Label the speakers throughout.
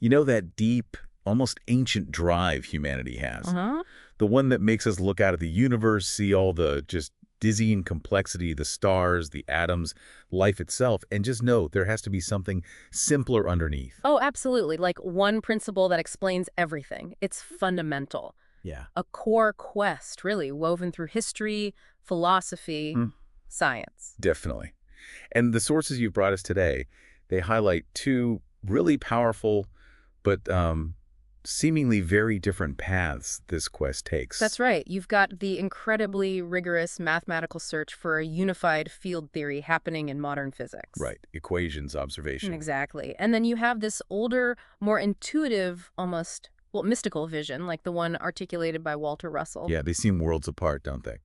Speaker 1: You know, that deep, almost ancient drive humanity has.
Speaker 2: Uh-huh.
Speaker 1: The one that makes us look out at the universe, see all the just dizzying complexity, the stars, the atoms, life itself, and just know there has to be something simpler underneath.
Speaker 2: Oh, absolutely. Like one principle that explains everything. It's fundamental.
Speaker 1: Yeah.
Speaker 2: A core quest, really, woven through history, philosophy,
Speaker 1: Mm,
Speaker 2: science.
Speaker 1: definitely. And the sources you've brought us today, they highlight two really powerful but seemingly very different paths this quest takes.
Speaker 2: That's right. You've got the incredibly rigorous mathematical search for a unified field theory happening in modern physics.
Speaker 1: Right. Equations, observation.
Speaker 2: Exactly. And then you have this older, more intuitive, almost, well, mystical vision, like the one articulated by Walter Russell.
Speaker 1: Yeah, they seem worlds apart, don't they?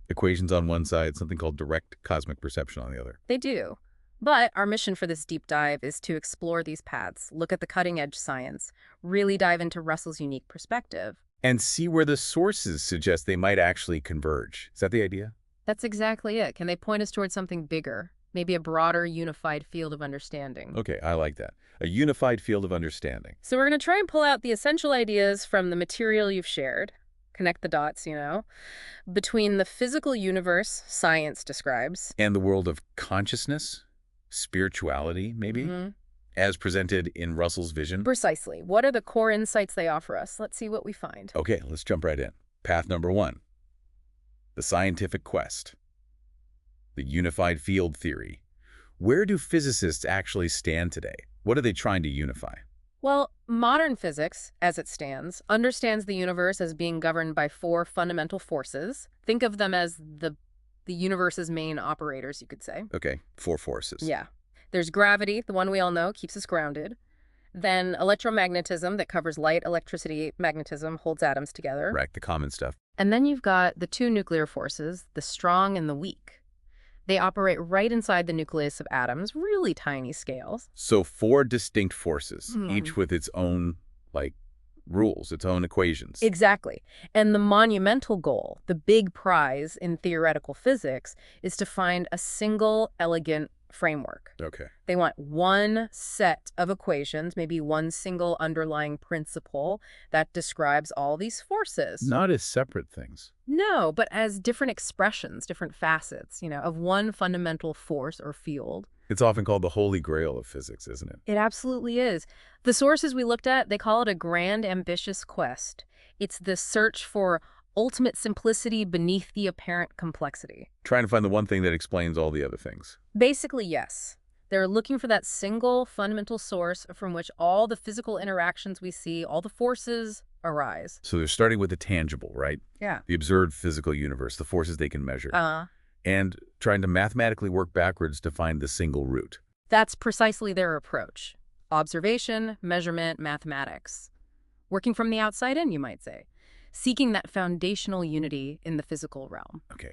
Speaker 1: Equations on one side, something called direct cosmic perception on the other.
Speaker 2: They do. But our mission for this deep dive is to explore these paths, look at the cutting-edge science, really dive into Russell's unique perspective.
Speaker 1: And see where the sources suggest they might actually converge. Is that the idea?
Speaker 2: That's exactly it. Can they point us towards something bigger? Maybe a broader, unified field of understanding.
Speaker 1: Okay, I like that. A unified field of understanding.
Speaker 2: So we're going to try and pull out the essential ideas from the material you've shared, connect the dots, between the physical universe science describes.
Speaker 1: And the world of consciousness, spirituality, maybe, as presented in Russell's vision.
Speaker 2: Precisely. What are the core insights they offer us? Let's see what we find.
Speaker 1: Okay, let's jump right in. Path number one, the scientific quest, the unified field theory. Where do physicists actually stand today? What are they trying to unify?
Speaker 2: Well, modern physics, as it stands, understands the universe as being governed by four fundamental forces. Think of them as the universe's main operators, you could say.
Speaker 1: Okay, four forces.
Speaker 2: Yeah. There's gravity, the one we all know, keeps us grounded. Then electromagnetism that covers light, electricity, magnetism, holds atoms together.
Speaker 1: Right, the common stuff.
Speaker 2: And then you've got the two nuclear forces, the strong and the weak. They operate right inside the nucleus of atoms, really tiny scales.
Speaker 1: So four distinct forces, each with its own, rules, its own equations.
Speaker 2: Exactly. And the monumental goal, the big prize in theoretical physics, is to find a single, elegant framework.
Speaker 1: Okay.
Speaker 2: They want one set of equations, maybe one single underlying principle that describes all these forces.
Speaker 1: Not as separate things.
Speaker 2: No, but as different expressions, different facets, of one fundamental force or field.
Speaker 1: It's often called the holy grail of physics, isn't it?
Speaker 2: It absolutely is. The sources we looked at, they call it a grand, ambitious quest. It's the search for ultimate simplicity beneath the apparent complexity.
Speaker 1: Trying to find the one thing that explains all the other things.
Speaker 2: Basically, yes. They're looking for that single fundamental source from which all the physical interactions we see, all the forces, arise.
Speaker 1: So they're starting with the tangible, right?
Speaker 2: Yeah.
Speaker 1: The observed physical universe, the forces they can measure. And trying to mathematically work backwards to find the single root.
Speaker 2: That's precisely their approach. Observation, measurement, mathematics. Working from the outside in, you might say. Seeking that foundational unity in the physical realm.
Speaker 1: Okay.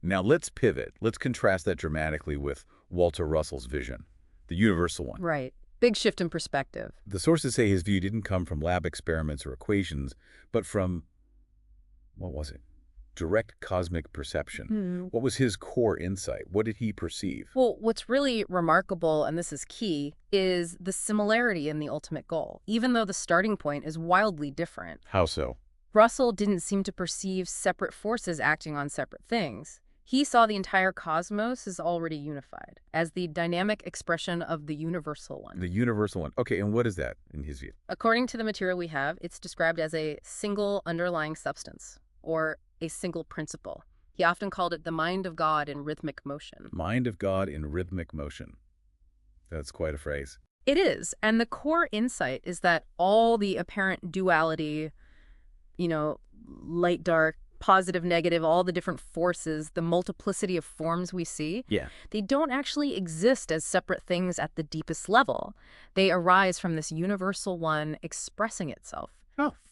Speaker 1: Now let's pivot. Let's contrast that dramatically with Walter Russell's vision, the universal one.
Speaker 2: Right. Big shift in perspective.
Speaker 1: The sources say his view didn't come from lab experiments or equations, but from, what was it? Direct cosmic perception. What was his core insight? What did he perceive?
Speaker 2: Well, what's really remarkable, and this is key, is the similarity in the ultimate goal, even though the starting point is wildly different.
Speaker 1: How so?
Speaker 2: Russell didn't seem to perceive separate forces acting on separate things. He saw the entire cosmos as already unified, as the dynamic expression of the universal one.
Speaker 1: The universal one. Okay, and what is that in his view?
Speaker 2: According to the material we have, it's described as a single underlying substance, or a single principle. He often called it the mind of God in rhythmic motion.
Speaker 1: Mind of God in rhythmic motion. That's quite a phrase.
Speaker 2: It is, and the core insight is that all the apparent duality, light, dark, positive, negative, all the different forces, the multiplicity of forms we see, they don't actually exist as separate things at the deepest level. They arise from this universal one expressing itself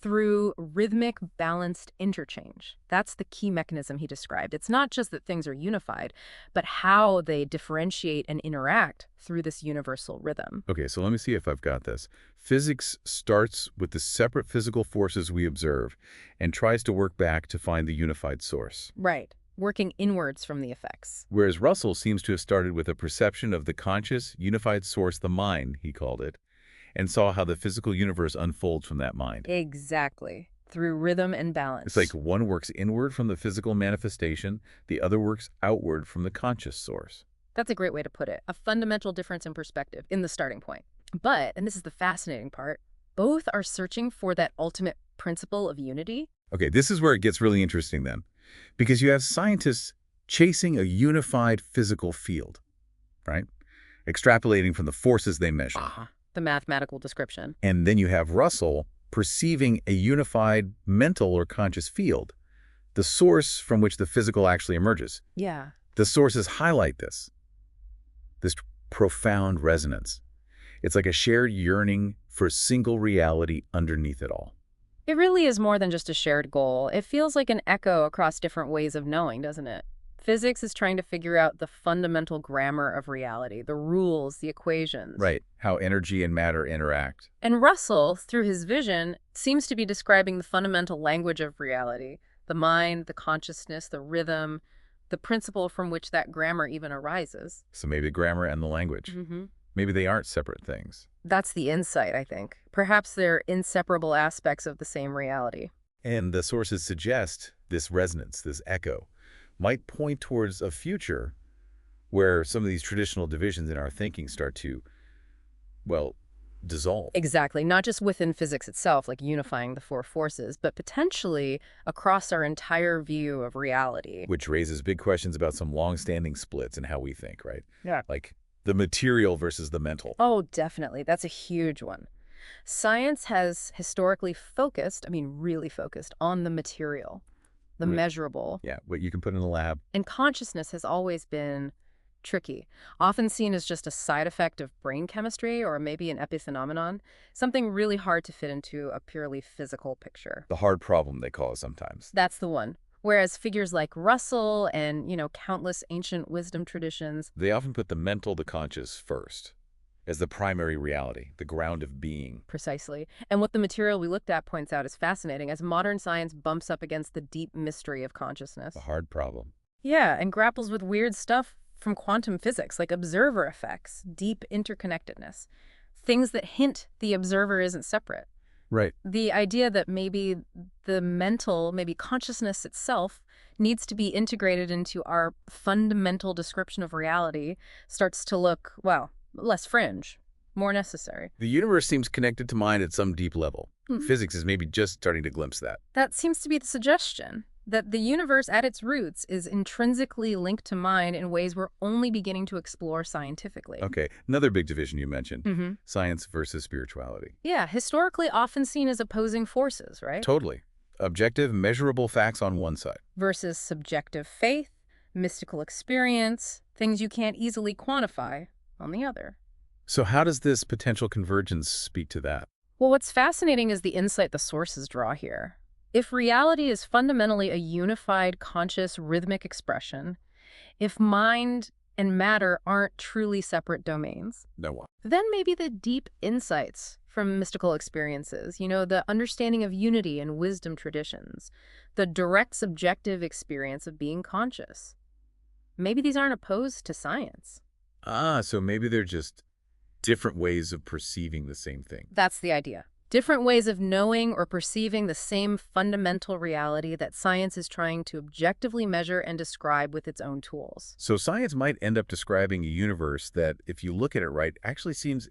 Speaker 2: through rhythmic, balanced interchange. That's the key mechanism he described. It's not just that things are unified, but how they differentiate and interact through this universal rhythm.
Speaker 1: Okay, so let me see if I've got this. Physics starts with the separate physical forces we observe and tries to work back to find the unified source.
Speaker 2: Right. Working inwards from the effects.
Speaker 1: Whereas Russell seems to have started with a perception of the conscious, unified source, the mind, he called it, and saw how the physical universe unfolds from that mind.
Speaker 2: Exactly. Through rhythm and
Speaker 1: It's
Speaker 2: balance.
Speaker 1: like one works inward from the physical manifestation, the other works outward from the conscious source.
Speaker 2: That's a great way to put it. A fundamental difference in perspective in the starting point. But, and this is the fascinating part, both are searching for that ultimate principle of unity.
Speaker 1: Okay, this is where it gets really interesting then, because you have scientists chasing a unified physical field, right? Extrapolating from the forces they measure.
Speaker 2: The mathematical description.
Speaker 1: And then you have Russell perceiving a unified mental or conscious field, the source from which the physical actually emerges.
Speaker 2: Yeah.
Speaker 1: The sources highlight this profound resonance. It's like a shared yearning for a single reality underneath it all.
Speaker 2: It really is more than just a shared goal. It feels like an echo across different ways of knowing, doesn't it? Physics is trying to figure out the fundamental grammar of reality, the rules, the equations.
Speaker 1: Right, how energy and matter interact.
Speaker 2: And Russell, through his vision, seems to be describing the fundamental language of reality, the mind, the consciousness, the rhythm, the principle from which that grammar even arises.
Speaker 1: So maybe the grammar and the language. Maybe they aren't separate things.
Speaker 2: That's the insight, I think. Perhaps they're inseparable aspects of the same reality.
Speaker 1: And the sources suggest this resonance, this echo, might point towards a future where some of these traditional divisions in our thinking start to, well, dissolve.
Speaker 2: Exactly. Not just within physics itself, like unifying the four forces, but potentially across our entire view of reality.
Speaker 1: Which raises big questions about some long-standing splits in how we think, right?
Speaker 2: Yeah.
Speaker 1: Like the material versus the mental.
Speaker 2: Oh, definitely. That's a huge one. Science has historically focused, really focused, on the material, the measurable.
Speaker 1: Yeah, what you can put in a lab.
Speaker 2: And consciousness has always been tricky, often seen as just a side effect of brain chemistry or maybe an epiphenomenon, something really hard to fit into a purely physical picture.
Speaker 1: The hard problem, they call it sometimes.
Speaker 2: That's the one. Whereas figures like Russell and, countless ancient wisdom traditions,
Speaker 1: They often put the mental, the conscious first, as the primary reality, the ground of being.
Speaker 2: precisely. And what the material we looked at points out is fascinating as modern science bumps up against the deep mystery of consciousness.
Speaker 1: The hard problem.
Speaker 2: Yeah, and grapples with weird stuff from quantum physics, like observer effects, deep interconnectedness, things that hint the observer isn't separate.
Speaker 1: Right.
Speaker 2: The idea that maybe the mental, maybe consciousness itself, needs to be integrated into our fundamental description of reality starts to look, well, less fringe, more necessary.
Speaker 1: The universe seems connected to mind at some deep level. Physics is maybe just starting to glimpse that.
Speaker 2: That seems to be the suggestion, that the universe at its roots is intrinsically linked to mind in ways we're only beginning to explore scientifically.
Speaker 1: Okay, another big division you mentioned, science versus spirituality.
Speaker 2: Yeah, historically often seen as opposing forces, right?
Speaker 1: Totally. Objective, measurable facts on one side.
Speaker 2: Versus subjective faith, mystical experience, things you can't easily quantify on the other.
Speaker 1: So how does this potential convergence speak to that?
Speaker 2: Well, what's fascinating is the insight the sources draw here. If reality is fundamentally a unified, conscious, rhythmic expression, if mind and matter aren't truly separate domains, then maybe the deep insights from mystical experiences, the understanding of unity and wisdom traditions, the direct subjective experience of being conscious, maybe these aren't opposed to science.
Speaker 1: So maybe they're just different ways of perceiving the same thing.
Speaker 2: That's the idea. Different ways of knowing or perceiving the same fundamental reality that science is trying to objectively measure and describe with its own tools.
Speaker 1: So science might end up describing a universe that, if you look at it right, actually seems,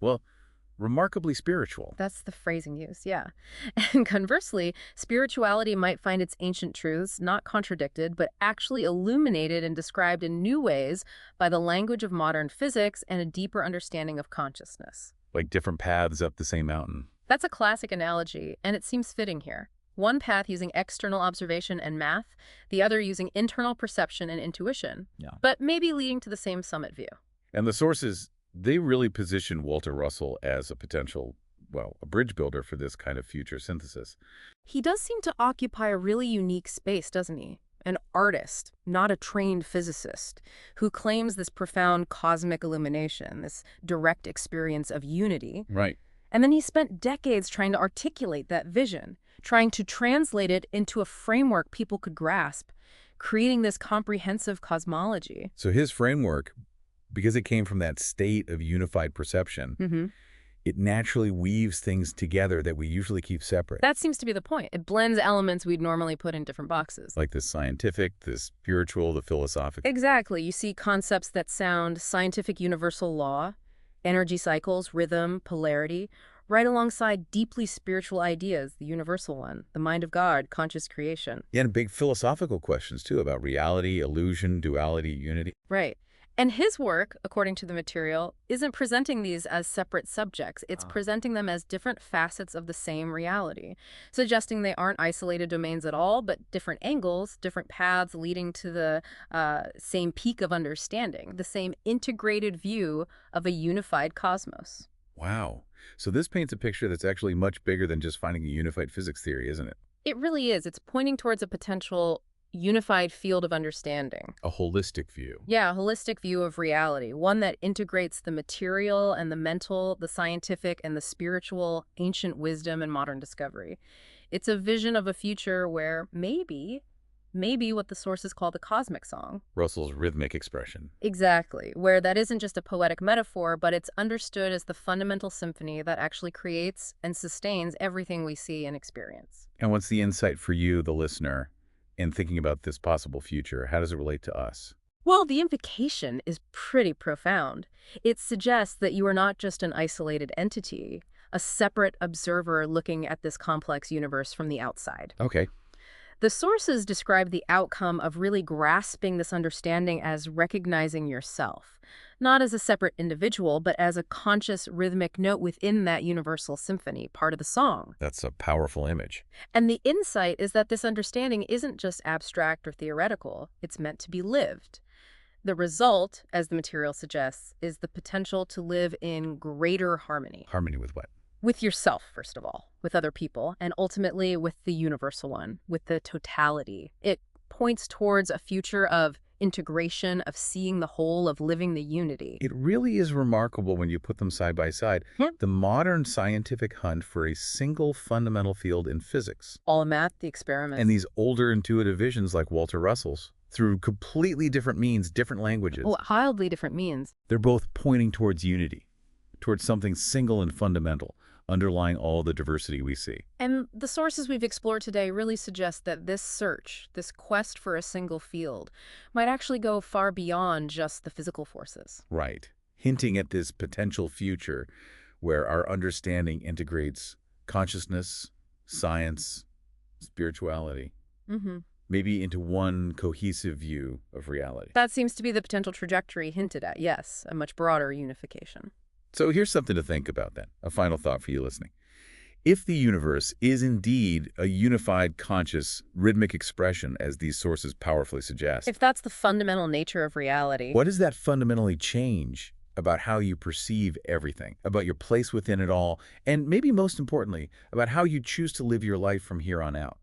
Speaker 1: well, remarkably spiritual.
Speaker 2: That's the phrasing used, yeah. And conversely, spirituality might find its ancient truths not contradicted, but actually illuminated and described in new ways by the language of modern physics and a deeper understanding of consciousness.
Speaker 1: Like different paths up the same mountain.
Speaker 2: That's a classic analogy, and it seems fitting here. One path using external observation and math, the other using internal perception and intuition, but maybe leading to the same summit view.
Speaker 1: And the sources, they really position Walter Russell as a potential, well, a bridge builder for this kind of future synthesis.
Speaker 2: He does seem to occupy a really unique space, doesn't he? An artist, not a trained physicist, who claims this profound cosmic illumination, this direct experience of unity.
Speaker 1: Right.
Speaker 2: And then he spent decades trying to articulate that vision, trying to translate it into a framework people could grasp, creating this comprehensive cosmology.
Speaker 1: So his framework, because it came from that state of unified perception, It naturally weaves things together that we usually keep separate.
Speaker 2: That seems to be the point. It blends elements we'd normally put in different boxes.
Speaker 1: Like the scientific, the spiritual, the philosophical.
Speaker 2: Exactly. You see concepts that sound scientific universal law, energy cycles, rhythm, polarity, right alongside deeply spiritual ideas, the universal one, the mind of God, conscious creation.
Speaker 1: Yeah, and big philosophical questions, too, about reality, illusion, duality, unity.
Speaker 2: Right. And his work, according to the material, isn't presenting these as separate subjects. It's presenting them as different facets of the same reality, suggesting they aren't isolated domains at all, but different angles, different paths leading to the same peak of understanding, the same integrated view of a unified cosmos.
Speaker 1: Wow. So this paints a picture that's actually much bigger than just finding a unified physics theory, isn't it?
Speaker 2: It really is. It's pointing towards a potential unified field of understanding.
Speaker 1: A holistic view.
Speaker 2: Yeah, a holistic view of reality, one that integrates the material and the mental, the scientific and the spiritual, ancient wisdom and modern discovery. It's a vision of a future where maybe what the sources call the cosmic song.
Speaker 1: Russell's rhythmic expression.
Speaker 2: Exactly, where that isn't just a poetic metaphor, but it's understood as the fundamental symphony that actually creates and sustains everything we see and experience.
Speaker 1: And what's the insight for you, the listener, in thinking about this possible future? How does it relate to us?
Speaker 2: Well, the implication is pretty profound. It suggests that you are not just an isolated entity, a separate observer looking at this complex universe from the outside.
Speaker 1: Okay.
Speaker 2: The sources describe the outcome of really grasping this understanding as recognizing yourself, not as a separate individual, but as a conscious rhythmic note within that universal symphony, part of the song.
Speaker 1: That's a powerful image.
Speaker 2: And the insight is that this understanding isn't just abstract or theoretical, it's meant to be lived. The result, as the material suggests, is the potential to live in greater harmony.
Speaker 1: Harmony with what?
Speaker 2: With yourself, first of all, with other people, and ultimately with the universal one, with the totality. It points towards a future of integration, of seeing the whole, of living the unity.
Speaker 1: It really is remarkable when you put them side by side.
Speaker 2: Yeah.
Speaker 1: The modern scientific hunt for a single fundamental field in physics.
Speaker 2: All math, the experiments.
Speaker 1: And these older intuitive visions like Walter Russell's, through completely different means, different languages.
Speaker 2: Oh, wildly different means.
Speaker 1: They're both pointing towards unity, towards something single and fundamental, underlying all the diversity we see.
Speaker 2: And the sources we've explored today really suggest that this search, this quest for a single field, might actually go far beyond just the physical forces.
Speaker 1: Right. Hinting at this potential future where our understanding integrates consciousness, science, spirituality, maybe into one cohesive view of reality.
Speaker 2: That seems to be the potential trajectory hinted at, yes, a much broader unification.
Speaker 1: So here's something to think about then, a final thought for you listening. If the universe is indeed a unified, conscious, rhythmic expression, as these sources powerfully suggest,
Speaker 2: if that's the fundamental nature of reality,
Speaker 1: what does that fundamentally change about how you perceive everything, about your place within it all, and maybe most importantly, about how you choose to live your life from here on out?